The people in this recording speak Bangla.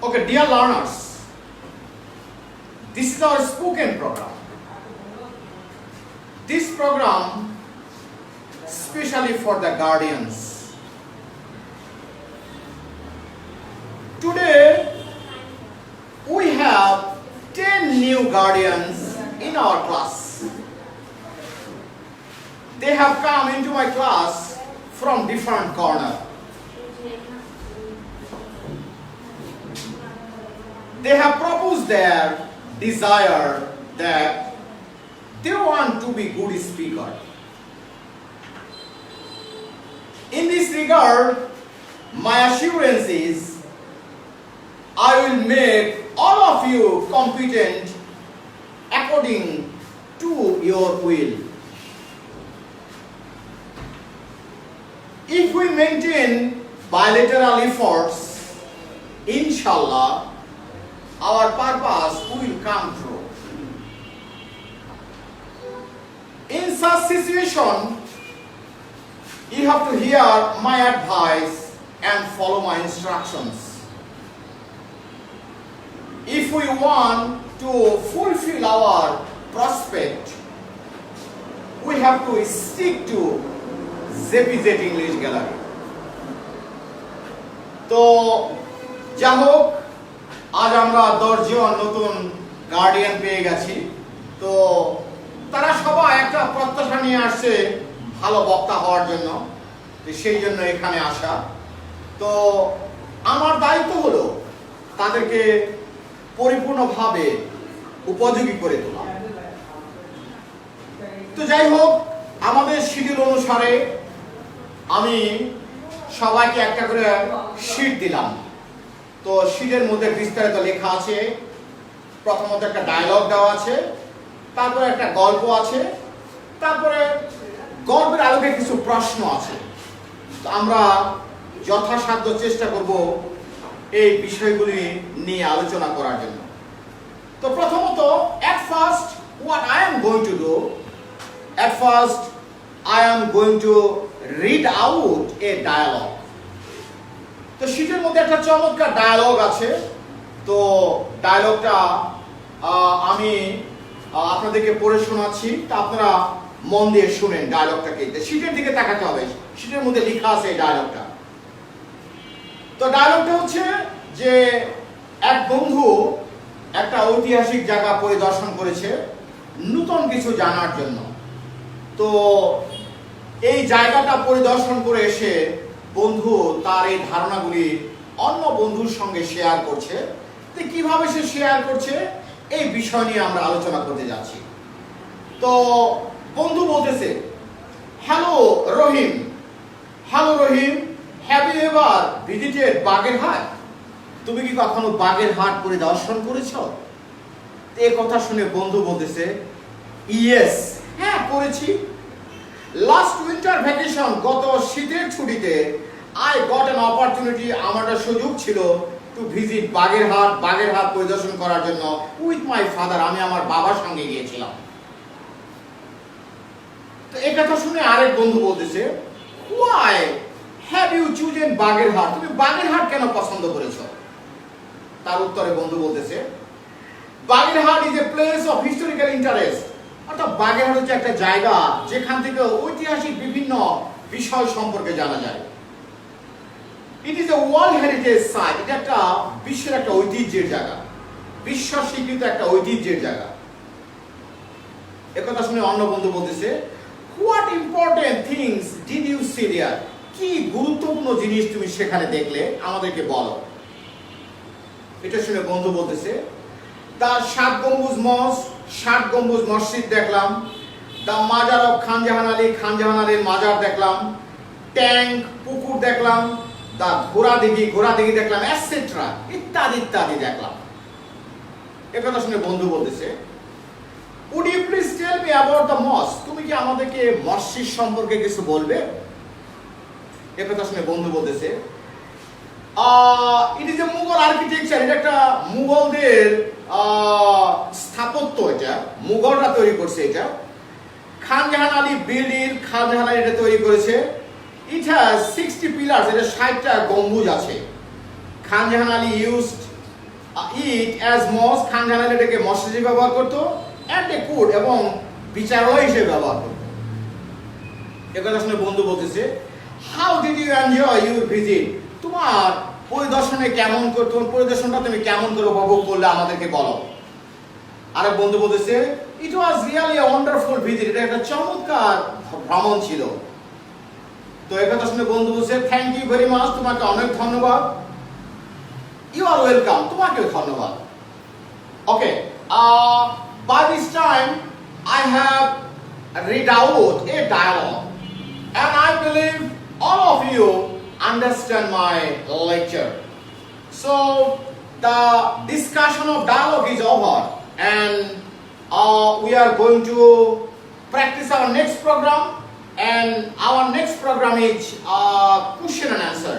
Okay, dear learners, this is our spoken program. This program especially for the guardians. Today we have 10 new guardians in our class. They have come into my class from different corners. They have proposed their desire that they want to be good speaker. In this regard, my assurance is I will make all of you competent according to your will. If we maintain bilateral efforts, inshallah, our purpose will come true. In such situation, you have to hear my advice and follow my instructions. If we want to fulfill our prospect, we have to stick to JPZ English Gallery. তো যাই হোক, আজ আমরা 10 জন নতুন গার্ডিয়ান পেয়ে গেছি। তো তারা সবাই একটা প্রত্যাশা নিয়ে আসছে ভালো বক্তা হওয়ার জন্য, সেই জন্য এখানে আসা। তো আমার দায়িত্ব হলো তাদেরকে পরিপূর্ণভাবে উপযোগী করে তোলা। তো যাই হোক, আমাদের শিডিউল অনুসারে আমি সবাইকে একটা করে শীট দিলাম। তো শীটের মধ্যে বিস্তারিত লেখা আছে। প্রথমত একটা ডায়লগ দেওয়া আছে, তারপরে একটা গল্প আছে, তারপরে গল্পের আলোকে কিছু প্রশ্ন আছে। তো আমরা যথাসাধ্য চেষ্টা করব এই বিষয়গুলি নিয়ে আলোচনা করার জন্য। তো প্রথমত, at first what I am going to do, at first I am going to read out a dialogue. তো শীটের মধ্যে একটা চমৎকার ডায়ালগ আছে। তো ডায়ালগটা আমি আপনাদেরকে পড়ে শোনাচ্ছি, তা আপনারা মন দিয়ে শুনেন ডায়ালগটাকে। শীটের দিকে তাকাতে হবে, শীটের মধ্যে লেখা আছে এই ডায়ালগটা। তো ডায়ালগটা হচ্ছে যে এক বন্ধু একটা ঐতিহাসিক জায়গা পরিদর্শন করেছে নতুন কিছু জানার জন্য। তো এই জায়গাটা পরিদর্শন করে এসে বন্ধু তার এই ধারণাগুলি অন্য বন্ধুর সঙ্গে শেয়ার করছে। তো কিভাবে সে শেয়ার করছে এই বিষয় নিয়ে আমরা আলোচনা করতে যাচ্ছি। তো বন্ধু বলতেছে, hello Rahim, have you ever visited Bagerhat? তুমি কি কখনো বাগেরহাট পরিদর্শন করেছো? এই কথা শুনে বন্ধু বলতেছে, ইয়েস, হ্যাঁ করেছি। লাস্ট উইন্টার ভ্যাকেশন, গত শীতের ছুটিতে আই গট অ্যান অপরচুনিটি, আমার একটা সুযোগ ছিল টু ভিজিট বাগেরহাট পরিদর্শন করার জন্য উইথ মাই ফাদার, আমি আমার বাবার সঙ্গে গিয়েছিলাম। তো এই কথা শুনে আরেক বন্ধু বলতেছে, why have you chosen Bagerhat? তুমি বাগেরহাট কেন পছন্দ করেছো? তার উত্তরে বন্ধু বলতেছে, Bagerhat is a place of historical interest. অর্থাৎ বাগেরহাট হচ্ছে একটা জায়গা যেখান থেকে ঐতিহাসিক বিভিন্ন বিষয় সম্পর্কে জানা যায়। It is a world heritage site, এটা একটা বিশ্বের একটা ঐতিহ্যের জায়গা, বিশ্ব স্বীকৃত একটা ঐতিহ্যের জায়গা। একথা শুনে অন্য বন্ধু বলতেছে, what important things did you see there? কি গুরুত্বপূর্ণ জিনিস তুমি সেখানে দেখলে আমাদেরকে বলো। এটা শুনে বন্ধু বলতেছে, তার 7 গম্বুজ মসজিদ দেখলাম, দ্য মাজার অফ খান জাহান আলীর মাজার দেখলাম, ট্যাঙ্ক পুকুর দেখলাম, দ্য ঘোড়া দিঘি দেখলাম, এটসেট্রা ইত্যাদি দেখলাম। একথা শুনে বন্ধু বলতেছে, would you please tell me about the mosque? তুমি কি আমাদেরকে মসজিদ সম্পর্কে কিছু বলবে? একথা শুনে বন্ধু বলতেছে, ইট ইজ এ মুঘল আর্কিটেকচার, এটা একটা মুঘলদের স্থাপত্য, এটা মুঘলরা তৈরি করছে। এটা খান জাহান আলী এটা তৈরি করেছে। It has 60 pillars, এটা 60টা গম্বুজ আছে। খান জাহান আলী used ইট অ্যাজ মস, খান জানালে এটাকে মস হিসেবে ব্যবহার করতো, অ্যান্ড এ কুড এবং বিচারক হিসেবে ব্যবহার করতো। একথা শুনে বন্ধু বলতেছে, how did you enjoy your visit? তোমার পরিদর্শনে কেমন করে, তোমার পরিদর্শনটা তুমি কেমন করে উপভোগ করলে আমাদেরকে বলো। আরেক বন্ধু বলতেছে, it was really a wonderful visit, এটা একটা চমৎকার ভ্রমণ ছিল। তো একথা শুনে বন্ধু বলছে, থ্যাংক ইউ ভেরি মাচ, তোমাকে অনেক ধন্যবাদ। ইউ আর ওয়েলকাম, তোমাকেও ধন্যবাদ। ওকে, by this time I have read out a dialogue and I believe all of you understand my lecture. So the discussion of dialogue is over and we are going to practice our next program, and our next program is question and answer.